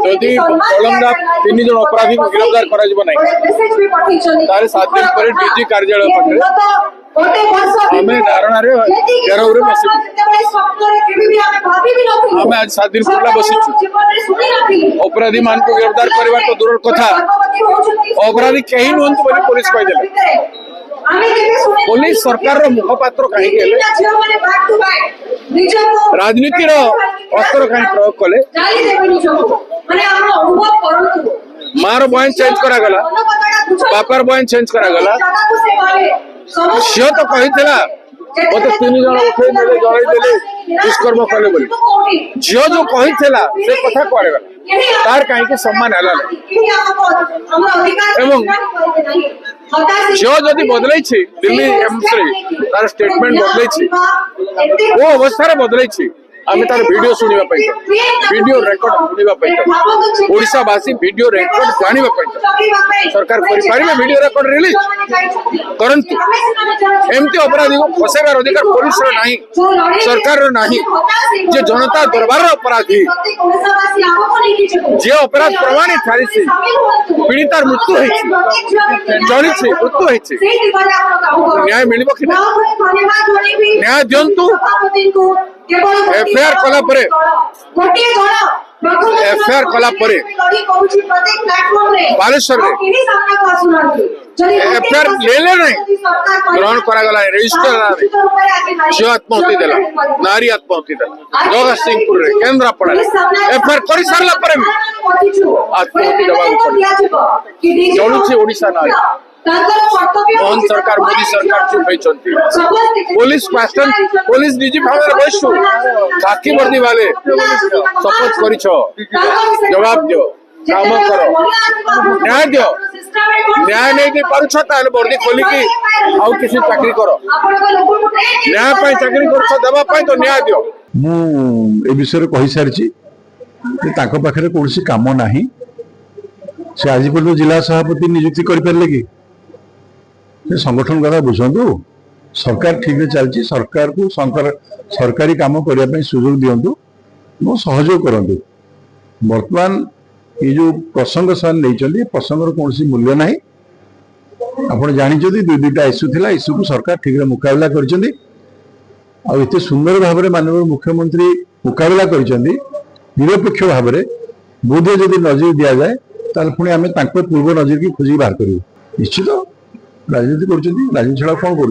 যদি କଲମଟା 3 ଜଣ ଅପରାଧୀ गिरफ्तार କରାଯିବ ନାହିଁ ତାହେଲେ 7 ଦିନ ପରେ ଡିଜି କାର୍ଯ୍ୟାଳୟ ପାଖରେ ଆମେ ଧାରଣାରେ ଘେରାଉରେ ବସିବୁ। ଆମେ ଆଜି 7 ଦିନ ପୂର୍ବ ବସିଛୁ। ଅପରାଧୀ ମାନଙ୍କୁ गिरफ्तार କରିବା ତ ଦୂର କଥା, ଅପରାଧୀ କେହି ନୁହନ୍ତି ବୋଲି ପୋଲିସ କହିଦେଲେ। पुलिस सरकार मुखपात्र कहीं राजनीतिर अस्त्र कहीं प्रयोग कले मार बयान चेंज करागला, बापार बयान चेंज करागला। झील तो कही मत 3 जन उठे जड़े दुष्कर्म कले बोली झील जो कही से कथा कह तार कहीं सम्मान है झील जदि बदल दिल्ली एम्स तार स्टेटमेंट बदल वो अवस्था बदल आम तार वीडियो शुणा वीडियो रेकर्ड शुणा ओडावासी वीडियो रेकर्ड जानापी सरकार वीडियो रेकर्ड रिलीज करंतु एमती अपराधी को फसैबार अधिकार पुलिस नहीं, सरकार नहीं। जे जनता दरबार अपराधी जे अपराध प्रमाणित सारी पीड़ितार मृत्यु जानी मृत्यु न्याय मिल कि न्याय दिंतु। एफआईआर कला बालेश्वर एफआईआर ले नहीं ग्रहण करागला रजिस्टर झील आत्महत्या देला, नारी आत्महत्या देला जगत सिंहपुर केन्द्रापड़ा एफआईआर कर सारा आत्महत्या देवा जलुची ओडिशा नारी। मोहन सरकार मोदी सरकार चुप होती पुलिस क्वेश्चन पुलिस डीजी भाव बसु खाकी वर्दी वाले शपथ कर जवाब दियो काम कर न्याय दियो न्याय नहीं पार्छ वर्दी खोलिकी आउ किसी चाकरी कर न्याय चाकरी कर तो न्याय दियो। मु ए विषय कहि सारी पाखे कौन काम ना से आज पर्यटन जिला सभापति नियुक्ति कर पारे कि संगठन कथा बुझु सरकार ठीक चलती सरकार को सरकारी काम करने सुजोग दिंतु सहयोग करूँ। बर्तमान ये जो प्रसंग से नहीं प्रसंग कौन मूल्य ना आप जानते 2-2टा इश्यू थिला इश्यू को सरकार ठीक मुकाबला कर सुंदर भाव में माननीय मुख्यमंत्री मुकाबला कर निरपेक्ष भाव में बोध जदि नजर दि जाए पुणी आम पूर्व नजर की खोजिक बाहर करूँ। निश्चित राजनीति कर राजनीति छड़ा कौन कर